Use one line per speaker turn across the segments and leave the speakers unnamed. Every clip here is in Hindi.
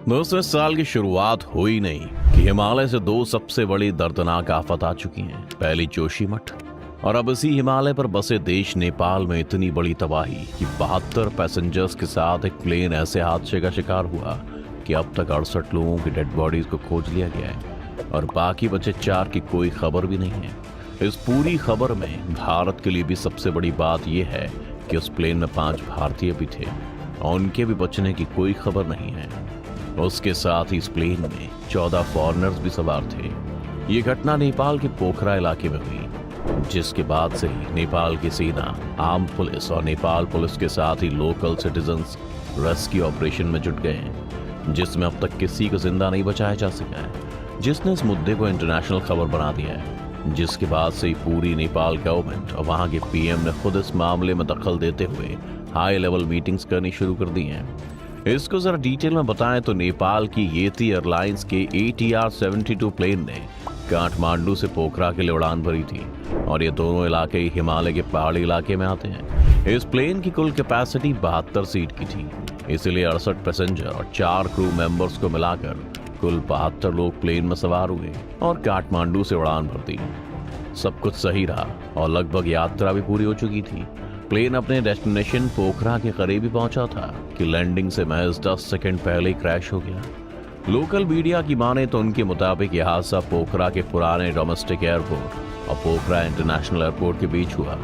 दोस्तों, इस साल की शुरुआत हुई नहीं कि हिमालय से दो सबसे बड़ी दर्दनाक आफत आ चुकी हैं। पहली जोशीमठ और अब इसी हिमालय पर बसे देश नेपाल में इतनी बड़ी तबाही कि 72 पैसेंजर्स के साथ एक प्लेन ऐसे हादसे का शिकार हुआ कि अब तक 68 लोगों की डेड बॉडीज को खोज लिया गया है और बाकी बचे 4 की कोई खबर भी नहीं है। इस पूरी खबर में भारत के लिए भी सबसे बड़ी बात यह है कि उस प्लेन में 5 भारतीय भी थे और उनके भी बचने की कोई खबर नहीं है। उसके साथ ही इस प्लेन में 14 फॉरेनर्स भी सवार थे। ये घटना नेपाल के पोखरा इलाके में हुई, जिसके बाद से ही नेपाल की सेना, आर्म पुलिस और नेपाल पुलिस के साथ ही लोकल सिटीजन्स रेस्क्यू ऑपरेशन में जुट गए हैं, जिसमें अब तक किसी को जिंदा नहीं बचाया जा सका है, जिसने इस मुद्दे को इंटरनेशनल खबर बना दिया है। जिसके बाद से ही पूरी नेपाल गवर्नमेंट और वहां के पीएम ने खुद इस मामले में दखल देते हुए हाई लेवल मीटिंग्स करनी शुरू कर दी हैं। इसको जरा डिटेल में बताएं तो नेपाल की येती एयरलाइंस के ATR 72 प्लेन ने काठमांडू से पोखरा के लिए उड़ान भरी थी और ये दोनों इलाके हिमालय के पहाड़ी इलाके में आते हैं। इस प्लेन की कुल कैपेसिटी 72 सीट की थी, इसलिए 68 पैसेंजर और 4 क्रू मेंबर्स को मिलाकर कुल 72 लोग प्लेन में सवार हुए और काठमांडू से उड़ान भर दी। सब कुछ सही रहा और लगभग यात्रा भी पूरी हो चुकी थी। प्लेन अपने डेस्टिनेशन पोखरा के करीब ही पहुंचा था कि लैंडिंग से महज 10 सेकंड पहले ही क्रैश हो गया। लोकल मीडिया की माने तो उनके मुताबिक यह हादसा पोखरा के पुराने डोमेस्टिक एयरपोर्ट और पोखरा इंटरनेशनल एयरपोर्ट के बीच हुआ।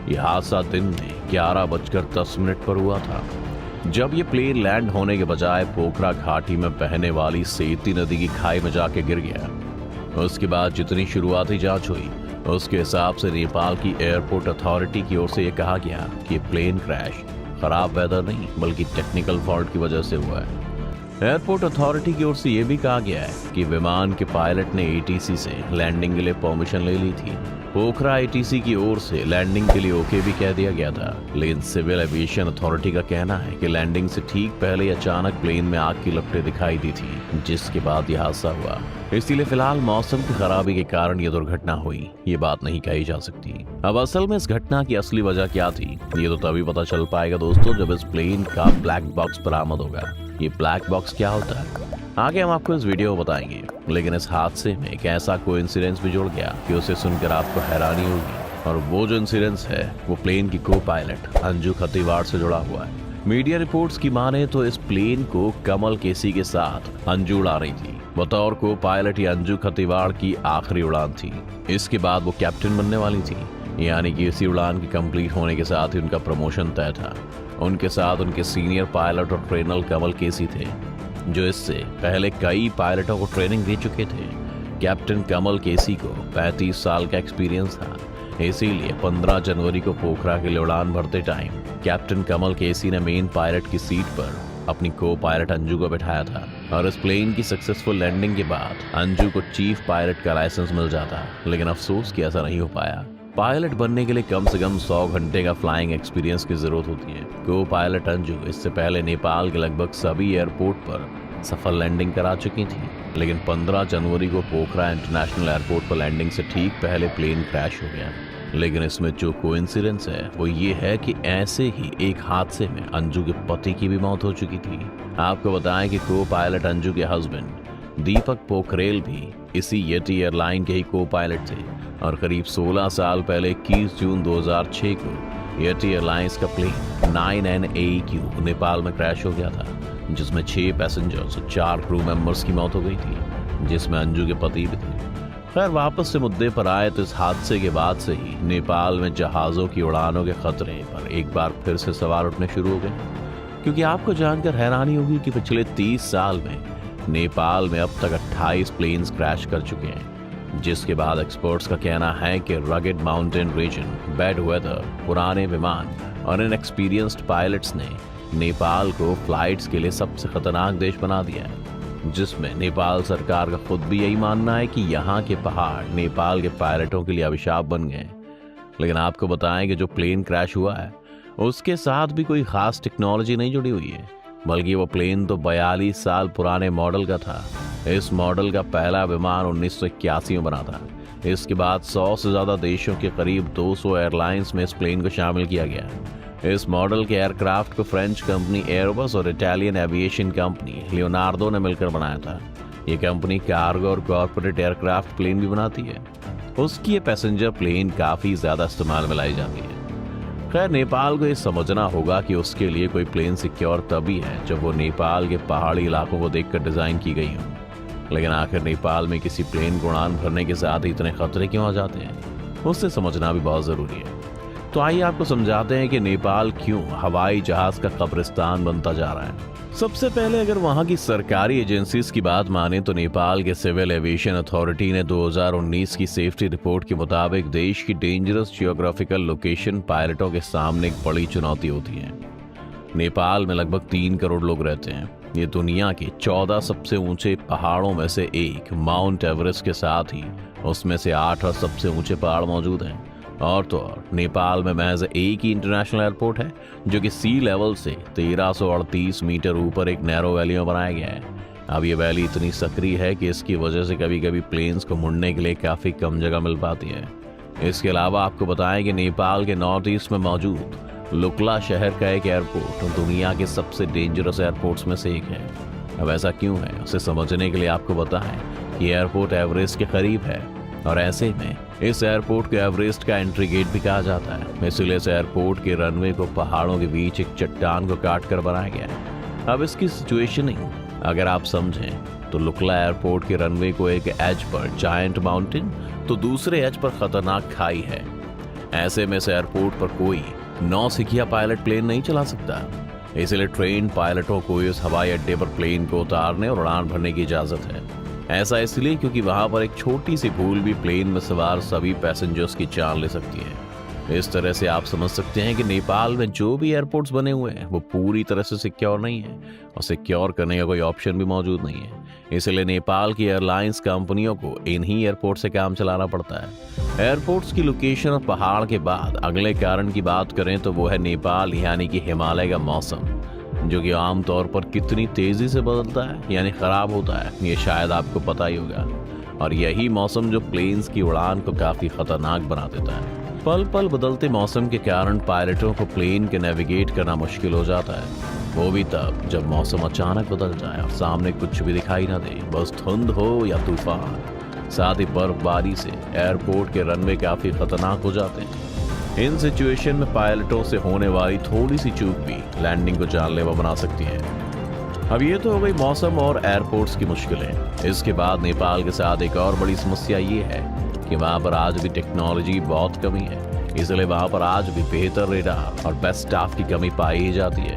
यह हादसा दिन में 11:10 पर हुआ था, जब ये प्लेन लैंड होने के बजाय पोखरा घाटी में बहने वाली सेती नदी की खाई में जाके गिर गया। उसके बाद जितनी शुरुआती जांच हुई उसके हिसाब से नेपाल की एयरपोर्ट अथॉरिटी की ओर से यह कहा गया कि प्लेन क्रैश खराब वेदर नहीं बल्कि टेक्निकल फॉल्ट की वजह से हुआ है। एयरपोर्ट अथॉरिटी की ओर से यह भी कहा गया है कि विमान के पायलट ने ATC से लैंडिंग के लिए परमिशन ले ली थी। पोखरा ATC की ओर से लैंडिंग के लिए ओके भी कह दिया गया था, लेकिन सिविल एविएशन अथॉरिटी का कहना है कि लैंडिंग से ठीक पहले अचानक प्लेन में आग की लपटें दिखाई दी थी, जिसके बाद यह हादसा हुआ। इसीलिए फिलहाल मौसम की खराबी के कारण यह दुर्घटना हुई, ये बात नहीं कही जा सकती। अब असल में इस घटना की असली वजह क्या थी, ये तो तभी पता चल पाएगा दोस्तों जब इस प्लेन का ब्लैक बॉक्स बरामद होगा। ये ब्लैक बॉक्स क्या होता है आगे हम आपको इस वीडियो में बताएंगे, लेकिन इस हादसे में एक ऐसा कोइंसिडेंस भी जुड़ गया कि उसे सुनकर आपको हैरानी होगी। और वो जो इंसिडेंस है वो प्लेन की को पायलट अंजू खतीवाड़ से जुड़ा हुआ है। मीडिया रिपोर्ट्स की माने तो इस प्लेन को कमल केसी के साथ अंजू उड़ा रही थी। बतौर को पायलट ये अंजू खतीवाड़ की आखिरी उड़ान थी। इसके बाद वो कैप्टन बनने वाली थी, यानी कि इसी उड़ान की कंप्लीट होने के साथ ही उनका प्रमोशन तय था। उनके साथ उनके सीनियर पायलट और ट्रेनर कमल केसी थे, जो इससे पहले कई पायलटों को ट्रेनिंग दे चुके थे। कैप्टन कमल केसी को 35 साल का एक्सपीरियंस था, इसीलिए 15 जनवरी को पोखरा के लिए उड़ान भरते टाइम कैप्टन कमल केसी ने मेन पायलट की सीट पर अपनी को पायलट अंजू को बैठाया था और इस प्लेन की सक्सेसफुल लैंडिंग के बाद अंजू को चीफ पायलट का लाइसेंस मिल जाता, लेकिन अफसोस कि ऐसा नहीं हो पाया। पायलट बनने के लिए कम से कम 100 घंटे का फ्लाइंग एक्सपीरियंस की जरूरत होती है। को पायलट अंजू इससे पहले नेपाल के लगभग सभी एयरपोर्ट पर सफल लैंडिंग करा चुकी थी, लेकिन 15 जनवरी को पोखरा इंटरनेशनल एयरपोर्ट पर लैंडिंग से ठीक पहले प्लेन क्रैश हो गया। लेकिन इसमें जो कोइंसिडेंस है वो ये है कि ऐसे ही एक हादसे में अंजू के पति की भी मौत हो चुकी थी। आपको बताएं कि को पायलट अंजू के हस्बैंड दीपक पोखरेल भी इसी येटी एयरलाइन के ही को पायलट थे और करीब 16 साल पहले 21 जून 2006 को येटी एयरलाइंस का प्लेन 9NAEQ नेपाल में क्रैश हो गया था, जिसमें 6 पैसेंजर्स और 4 क्रू मेंबर्स की मौत हो गई थी, जिसमें अंजू के पति भी थे। खैर वापस से मुद्दे पर आए तो इस हादसे के बाद से ही नेपाल में जहाज़ों की उड़ानों के खतरे पर एक बार फिर से सवाल उठने शुरू हो गए, क्योंकि आपको जानकर हैरानी होगी कि पिछले 30 साल में नेपाल में अब तक 28 प्लेन्स क्रैश कर चुके हैं, जिसके बाद एक्सपर्ट्स का कहना है कि rugged mountain region, bad weather, पुराने विमान और इनएक्सपीरियंस्ड पायलट्स ने नेपाल को फ्लाइट्स के लिए सबसे खतरनाक देश बना दिया है, जिसमें नेपाल सरकार का खुद भी यही मानना है कि यहाँ के पहाड़ नेपाल के पायलटों के लिए अभिशाप बन गए। लेकिन आपको बताएं कि जो प्लेन क्रैश हुआ है उसके साथ भी कोई खास टेक्नोलॉजी नहीं जुड़ी हुई है, बल्कि वो प्लेन तो 42 साल पुराने मॉडल का था। इस मॉडल का पहला विमान 1981 में बना था। इसके बाद 100 से ज्यादा देशों के करीब 200 एयरलाइंस में इस प्लेन को शामिल किया गया। इस मॉडल के एयरक्राफ्ट को फ्रेंच कंपनी एयरबस और इटालियन एविएशन कंपनी लियोनार्डो ने मिलकर बनाया था। ये कंपनी कार्गो और कॉर्पोरेट एयरक्राफ्ट प्लेन भी बनाती है। उसकी ये पैसेंजर प्लेन काफी ज्यादा इस्तेमाल में लाई जाती है। खैर, नेपाल को ये समझना होगा कि उसके लिए कोई प्लेन सिक्योर तभी है जब वो नेपाल के पहाड़ी इलाकों को देखकर डिजाइन की गई हो। लेकिन आखिर नेपाल में किसी प्लेन को उड़ान भरने के साथ इतने खतरे क्यों आ जाते हैं, उससे समझना भी बहुत जरूरी है। तो आइए आपको समझाते हैं कि नेपाल क्यों हवाई जहाज का कब्रिस्तान बनता जा रहा है। सबसे पहले अगर वहां की सरकारी एजेंसीज की बात माने तो नेपाल के सिविल एविएशन अथॉरिटी ने 2019 की सेफ्टी रिपोर्ट के मुताबिक देश की डेंजरस जियोग्राफिकल लोकेशन पायलटों के सामने एक बड़ी चुनौती होती है। नेपाल में लगभग 3 करोड़ लोग रहते हैं। ये दुनिया के 14 सबसे ऊंचे पहाड़ों में से एक माउंट एवरेस्ट के साथ ही उसमें से 8 और सबसे ऊंचे पहाड़ मौजूद हैं। और तो और नेपाल में महज एक ही इंटरनेशनल एयरपोर्ट है जो कि सी लेवल से 1338 मीटर ऊपर एक नैरो वैली में बनाया गया है। अब ये वैली इतनी सक्रिय है कि इसकी वजह से कभी कभी प्लेन्स को मुड़ने के लिए काफी कम जगह मिल पाती है। इसके अलावा आपको बताएं कि नेपाल के नॉर्थ ईस्ट में मौजूद लुकला शहर का एक एयरपोर्ट दुनिया के सबसे डेंजरस एयरपोर्ट्स में से एक है। अब ऐसा क्यों है, उसे समझने के लिए आपको बताएं कि एयरपोर्ट एवरेस्ट के करीब है और ऐसे में इस एयरपोर्ट को एवरेस्ट का एंट्री गेट भी कहा जाता है। इसलिए इस एयरपोर्ट के रनवे को पहाड़ों के बीच एक चट्टान को काट कर बनाया गया है। अब इसकी सिचुएशनिंग अगर आप समझें तो लुकला एयरपोर्ट के रनवे को एक एज पर जायंट माउंटेन तो दूसरे एज पर खतरनाक खाई है। ऐसे में इस एयरपोर्ट पर कोई नौसिखिया पायलट प्लेन नहीं चला सकता। इसलिए ट्रेन पायलटों को इस हवाई अड्डे पर प्लेन को उतारने और उड़ान भरने की इजाजत है। ऐसा इसलिए क्योंकि वहां पर एक छोटी सी भूल भी प्लेन में सवार सभी पैसेंजर्स की जान ले सकती है। इस तरह से आप समझ सकते हैं कि नेपाल में जो भी एयरपोर्ट्स बने हुए हैं वो पूरी तरह से सिक्योर नहीं है और सिक्योर करने का कोई ऑप्शन भी मौजूद नहीं है। इसलिए नेपाल की एयरलाइंस कंपनियों को इन्हीं एयरपोर्ट से काम चलाना पड़ता है। एयरपोर्ट्स की लोकेशन और पहाड़ के बाद अगले कारण की बात करें तो वो है नेपाल यानी कि हिमालय का मौसम, जो कि आमतौर पर कितनी तेजी से बदलता है यानी खराब होता है, ये शायद आपको पता ही होगा। और यही मौसम जो प्लेन्स की उड़ान को काफी खतरनाक बना देता है। पल पल बदलते मौसम के कारण पायलटों को प्लेन के नेविगेट करना मुश्किल हो जाता है, वो भी तब जब मौसम अचानक बदल जाए और सामने कुछ भी दिखाई ना दे, बस धुंध हो या तूफान। साथ ही बर्फबारी से एयरपोर्ट के रनवे काफी खतरनाक हो जाते हैं। इन सिचुएशन में पायलटों से होने वाली थोड़ी सी चूक भी लैंडिंग को जानलेवा बना सकती है। अब ये तो हो गई मौसम और एयरपोर्ट्स की मुश्किलें। इसके बाद नेपाल के साथ एक और बड़ी समस्या ये है कि वहाँ पर आज भी टेक्नोलॉजी बहुत कमी है। इसलिए वहाँ पर आज भी बेहतर रेडार और बेस्ट स्टाफ की कमी पाई ही जाती है।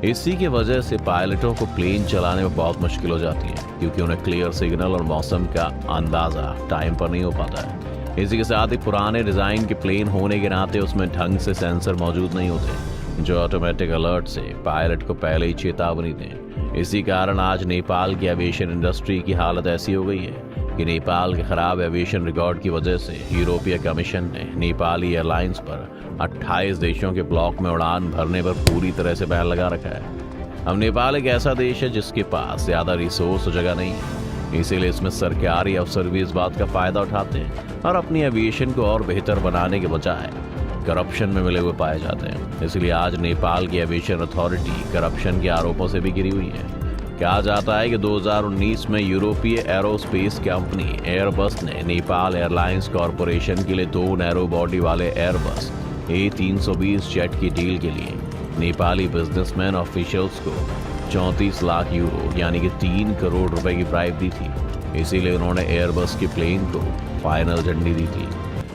इसी की वजह से पायलटों को प्लेन चलाने में बहुत मुश्किल हो जाती है क्योंकि उन्हें क्लियर सिग्नल और मौसम का अंदाजा टाइम पर नहीं हो पाता है। इसी के साथ ही पुराने डिजाइन के प्लेन होने के नाते उसमें ढंग से सेंसर मौजूद नहीं होते जो ऑटोमेटिक अलर्ट से पायलट को पहले ही चेतावनी दें। इसी कारण आज नेपाल की एविएशन इंडस्ट्री की हालत ऐसी हो गई है कि नेपाल के खराब एविएशन रिकॉर्ड की वजह से यूरोपीय कमीशन ने नेपाली एयरलाइंस पर 28 देशों के ब्लॉक में उड़ान भरने पर पूरी तरह से बैन लगा रखा है। अब नेपाल एक ऐसा देश है जिसके पास ज्यादा रिसोर्स और जगह नहीं है, इसीलिए इसमें सरकारी अफसर भी इस बात का फायदा उठाते हैं और अपनी एविएशन को और बेहतर बनाने के बजाय करप्शन में मिले हुए पाए जाते हैं। इसलिए आज नेपाल की एविएशन अथॉरिटी करप्शन के आरोपों से भी घिरी हुई है। कहा जाता है कि 2019 में यूरोपीय एरोस्पेस कंपनी एयरबस ने नेपाल एयरलाइंस कॉरपोरेशन के लिए 2 नैरो बॉडी वाले एयरबस A320 जेट की डील के लिए नेपाली बिजनेसमैन ऑफिशियल्स को 34 लाख यूरो यानी कि 3 करोड़ रुपए की ब्राइब दी थी। इसीलिए उन्होंने एयरबस के प्लेन को फाइनल झंडी दी थी।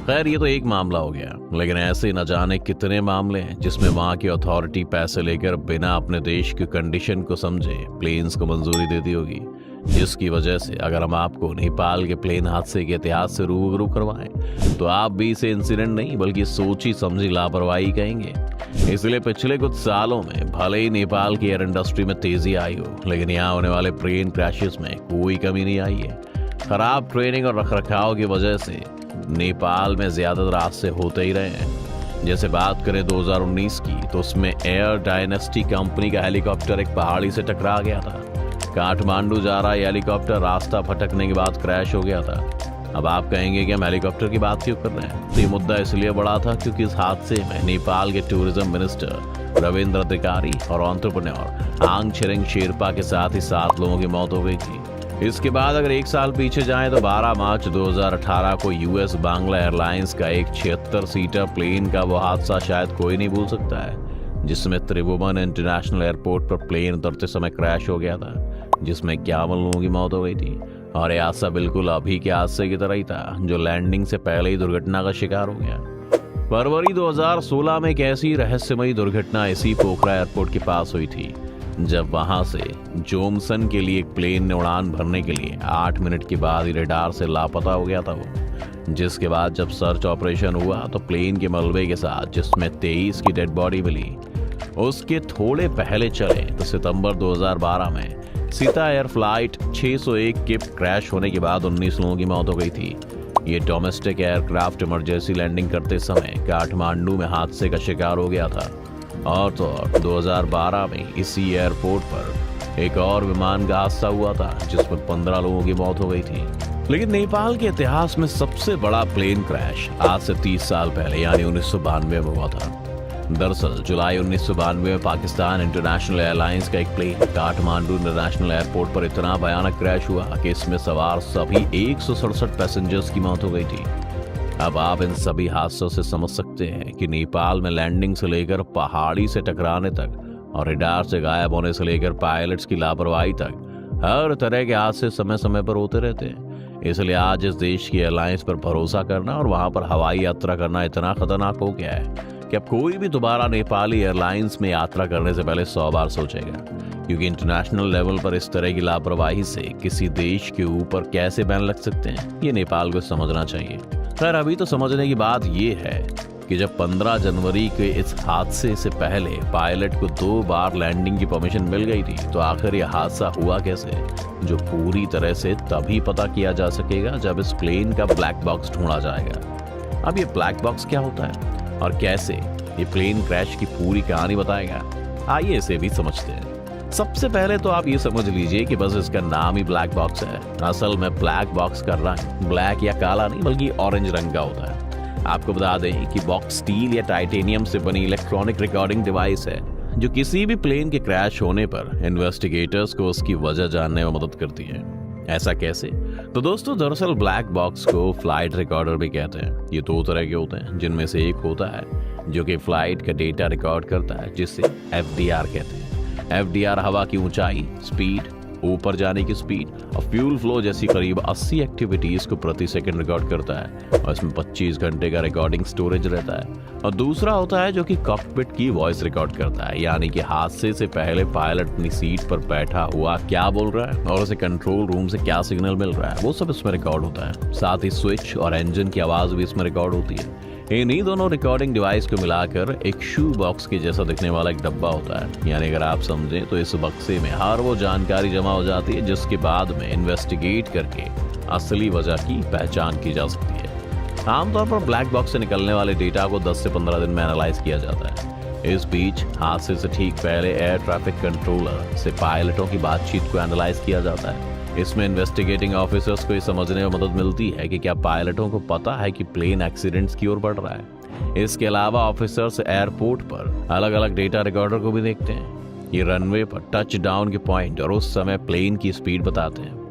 खैर, ये तो एक मामला हो गया, लेकिन ऐसे न जाने कितने मामले हैं जिसमें वहां की अथॉरिटी पैसे लेकर बिना अपने देश की कंडीशन को समझे प्लेन्स को मंजूरी देती होगी, जिसकी वजह से अगर हम आपको नेपाल के प्लेन हादसे के इतिहास से रूबरू करवाएं तो आप भी इसे इंसिडेंट नहीं बल्कि सोची समझी लापरवाही कहेंगे। इसलिए पिछले कुछ सालों में भले ही नेपाल की एयर इंडस्ट्री में तेजी आई हो, लेकिन यहाँ होने वाले प्लेन क्रैशेस में कोई कमी नहीं आई है। खराब ट्रेनिंग और रखरखाव की वजह से नेपाल में ज्यादातर हादसे होते ही रहे हैं। जैसे बात करें 2019 की तो उसमें एयर डायनेस्टी कंपनी का हेलीकॉप्टर एक पहाड़ी से टकरा गया था। काठमांडू जा रहा हेलीकॉप्टर रास्ता भटकने के बाद क्रैश हो गया था। अब आप कहेंगे कि हम हेलीकॉप्टर की बात क्यों कर रहे हैं, तो ये मुद्दा इसलिए बड़ा था क्योंकि इस हादसे में नेपाल के टूरिज्म मिनिस्टर रविंद्र अधिकारी और एंटरप्रेन्योर आंग छिरिंग शेरपा के साथ ही 7 लोगों की मौत हो गई थी। इसके बाद अगर 1 साल पीछे जाएं तो 12 मार्च 2018 को यूएस बांग्ला एयरलाइंस का एक 76 सीटर प्लेन का वो हादसा शायद कोई नहीं भूल सकता है, जिसमें त्रिभुवन इंटरनेशनल एयरपोर्ट पर प्लेन उतरते समय क्रैश हो गया था, जिसमें 51 लोगों की मौत हो गई थी। और यह हादसा बिल्कुल अभी के हादसे की तरह ही था, जो लैंडिंग से पहले ही दुर्घटना का शिकार हो गया। फरवरी 2016 में एक ऐसी रहस्यमयी दुर्घटना इसी पोखरा एयरपोर्ट के पास हुई थी, जब वहां से जोमसन के लिए एक प्लेन ने उड़ान भरने के लिए 8 मिनट के बाद ही रडार से लापता हो गया था वो। जिसके बाद जब सर्च ऑपरेशन हुआ तो प्लेन के मलबे के साथ, जिसमें 23 की डेड बॉडी मिली, उसके थोड़े पहले चले तो सितंबर 2012 में सीता एयर फ्लाइट 601 के क्रैश होने के बाद 19 लोगों की मौत हो गई थी। ये डोमेस्टिक एयरक्राफ्ट इमरजेंसी लैंडिंग करते समय काठमांडू में हादसे का शिकार हो गया था। और तो और 2012 में इसी एयरपोर्ट पर एक और विमान का हादसा हुआ था, जिसमें 15 लोगों की मौत हो गई थी। लेकिन नेपाल के इतिहास में सबसे बड़ा प्लेन क्रैश आज से 30 साल पहले यानी 1992 में हुआ था। दरअसल जुलाई 1992 में पाकिस्तान इंटरनेशनल एयरलाइंस का एक प्लेन काठमांडू इंटरनेशनल एयरपोर्ट पर इतना भयानक क्रैश हुआ कि इसमें सवार सभी 167 पैसेंजर्स की मौत हो गई थी। अब आप इन सभी हादसों से समझ सकते हैं कि नेपाल में लैंडिंग से लेकर पहाड़ी से टकराने तक और रडार से गायब होने से लेकर पायलट्स की लापरवाही तक हर तरह के हादसे समय समय पर होते रहते हैं। इसलिए आज इस देश की एयरलाइंस पर भरोसा करना और वहां पर हवाई यात्रा करना इतना खतरनाक हो गया है कि अब कोई भी दोबारा नेपाली एयरलाइंस में यात्रा करने से पहले 100 बार सोचेगा, क्योंकि इंटरनेशनल लेवल पर इस तरह की लापरवाही से किसी देश के ऊपर कैसे बैन लग सकते हैं, ये नेपाल को समझना चाहिए। खैर, अभी तो समझने की बात ये है कि जब 15 जनवरी के इस हादसे से पहले पायलट को 2 बार लैंडिंग की परमिशन मिल गई थी, तो आखिर यह हादसा हुआ कैसे, जो पूरी तरह से तभी पता किया जा सकेगा जब इस प्लेन का ब्लैक बॉक्स ढूंढा जाएगा। अब ये ब्लैक बॉक्स क्या होता है और कैसे ये प्लेन क्रैश की पूरी कहानी बताएगा, आइए इसे भी समझते हैं। सबसे पहले तो आप ये समझ लीजिए कि बस इसका नाम ही ब्लैक बॉक्स है। असल में ब्लैक बॉक्स का रंग ब्लैक या काला नहीं बल्कि ऑरेंज रंग का होता है। आपको बता दें कि बॉक्स स्टील या टाइटेनियम से बनी इलेक्ट्रॉनिक रिकॉर्डिंग डिवाइस है, जो किसी भी प्लेन के क्रैश होने पर इन्वेस्टिगेटर्स को उसकी वजह जानने में मदद करती है। ऐसा कैसे? तो दोस्तों, दरअसल ब्लैक बॉक्स को फ्लाइट रिकॉर्डर भी कहते हैं। ये 2 तरह के होते हैं, जिनमें से एक होता है जो कि फ्लाइट का डेटा रिकॉर्ड करता है, जिसे FDR कहते हैं। FDR हवा की ऊंचाई, स्पीड, ऊपर जाने की स्पीड और फ्यूल फ्लो जैसी करीब 80 एक्टिविटीज को प्रति सेकंड रिकॉर्ड करता है और इसमें 25 घंटे का रिकॉर्डिंग स्टोरेज रहता है। और दूसरा होता है जो कि कॉकपिट की वॉइस रिकॉर्ड करता है, यानी कि हादसे से पहले पायलट अपनी सीट पर बैठा हुआ क्या बोल रहा है और उसे कंट्रोल रूम से क्या सिग्नल मिल रहा है, वो सब इसमें रिकॉर्ड होता है। साथ ही स्विच और इंजन की आवाज भी इसमें रिकॉर्ड होती है। इन्हीं दोनों रिकॉर्डिंग डिवाइस को मिलाकर एक शू बॉक्स के जैसा दिखने वाला एक डब्बा होता है। यानी अगर आप समझें तो इस बक्से में हर वो जानकारी जमा हो जाती है जिसके बाद में इन्वेस्टिगेट करके असली वजह की पहचान की जा सकती है। आमतौर पर ब्लैक बॉक्स से निकलने वाले डेटा को 10 से 15 दिन में एनालाइज किया जाता है। इस बीच हादसे से ठीक पहले एयर ट्रैफिक कंट्रोलर से पायलटों की बातचीत को एनालाइज किया जाता है। इसमें इन्वेस्टिगेटिंग ऑफिसर्स को ये समझने में मदद मिलती है कि क्या पायलटों को पता है कि प्लेन एक्सीडेंट्स की ओर बढ़ रहा है। इसके अलावा ऑफिसर्स एयरपोर्ट पर अलग अलग डेटा रिकॉर्डर को भी देखते हैं। ये रनवे पर टच डाउन के पॉइंट और उस समय प्लेन की स्पीड बताते हैं।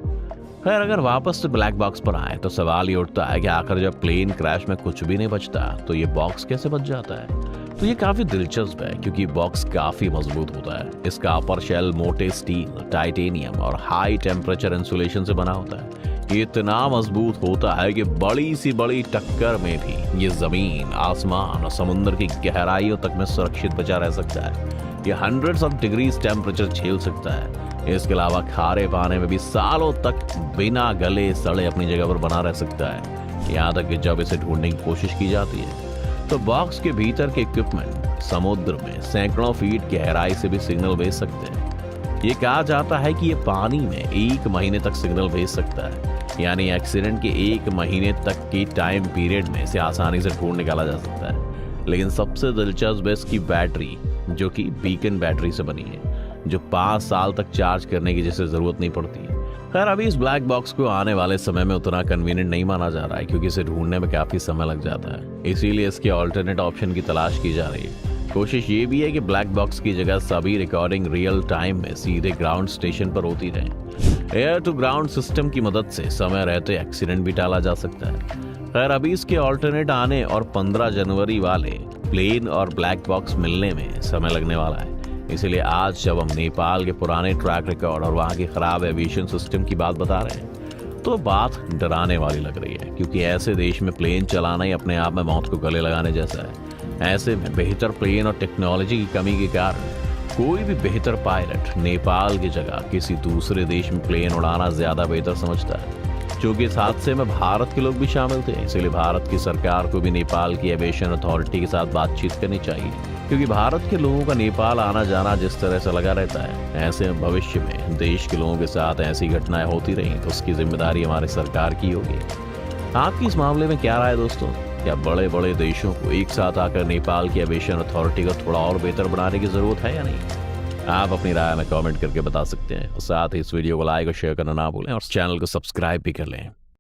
खैर, अगर वापस से ब्लैक बॉक्स पर आए तो सवाल ये उठता है कि आखिर जब प्लेन क्रैश में कुछ भी नहीं बचता तो ये बॉक्स कैसे बच जाता है। तो ये काफी दिलचस्प है क्योंकि बॉक्स काफी मजबूत होता है। इसका अपर शेल मोटे स्टील, टाइटेनियम और हाई टेम्परेचर इंसुलेशन से बना होता है। ये इतना मजबूत होता है कि बड़ी सी बड़ी टक्कर में भी ये जमीन, आसमान और समुद्र की गहराइयों तक में सुरक्षित बचा रह सकता है। ये हंड्रेड्स ऑफ डिग्रीज टेम्परेचर झेल सकता है। इसके अलावा खारे पानी में भी सालों तक बिना गले सड़े अपनी जगह पर बना रह सकता है। यहाँ तक कि जब इसे ढूंढने की कोशिश की जाती है तो बॉक्स के भीतर के इक्विपमेंट समुद्र में सैकड़ों फीट गहराई से भी सिग्नल भेज सकते हैं। ये कहा जाता है कि ये पानी में 1 महीने तक सिग्नल भेज सकता है, यानी एक्सीडेंट के 1 महीने तक की टाइम पीरियड में इसे आसानी से ढूंढ निकाला जा सकता है। लेकिन सबसे दिलचस्प है इसकी बैटरी, जो कि बीकन बैटरी से बनी है, जो 5 साल तक चार्ज करने की जैसे जरूरत नहीं पड़ती है। खैर, अभी इस ब्लैक बॉक्स को आने वाले समय में उतना कन्वीनियंट नहीं माना जा रहा है क्योंकि इसे ढूंढने में काफी समय लग जाता है। इसीलिए इसके ऑल्टरनेट ऑप्शन की तलाश की जा रही है। कोशिश ये भी है कि ब्लैक बॉक्स की जगह सभी रिकॉर्डिंग रियल टाइम में सीधे ग्राउंड स्टेशन पर होती रहे। एयर टू ग्राउंड सिस्टम की मदद से समय रहते एक्सीडेंट भी टाला जा सकता है। खैर अभी इसके ऑल्टरनेट आने और 15 जनवरी वाले प्लेन और ब्लैक बॉक्स मिलने में समय लगने वाला है। इसलिए आज जब हम नेपाल के पुराने ट्रैक रिकॉर्ड और वहाँ के खराब एविएशन सिस्टम की बात बता रहे हैं तो बात डराने वाली लग रही है, क्योंकि ऐसे देश में प्लेन चलाना ही अपने आप में मौत को गले लगाने जैसा है। ऐसे में बेहतर प्लेन और टेक्नोलॉजी की कमी के कारण कोई भी बेहतर पायलट नेपाल की जगह किसी दूसरे देश में प्लेन उड़ाना ज्यादा बेहतर समझता है। क्योंकि इस हादसे में भारत के लोग भी शामिल थे, इसलिए भारत की सरकार को भी नेपाल की एविएशन अथॉरिटी के साथ बातचीत करनी चाहिए, क्योंकि भारत के लोगों का नेपाल आना जाना जिस तरह से लगा रहता है, ऐसे में भविष्य में देश के लोगों के साथ ऐसी घटनाएं होती रही तो उसकी जिम्मेदारी हमारी सरकार की होगी। आपकी इस मामले में क्या राय है दोस्तों? क्या बड़े बड़े देशों को एक साथ आकर नेपाल की एविएशन अथॉरिटी को थोड़ा और बेहतर बनाने की जरूरत है या नहीं? आप अपनी राय में कमेंट करके बता सकते हैं और साथ ही इस वीडियो को लाइक और शेयर करना ना भूलें और चैनल को सब्सक्राइब भी कर लें।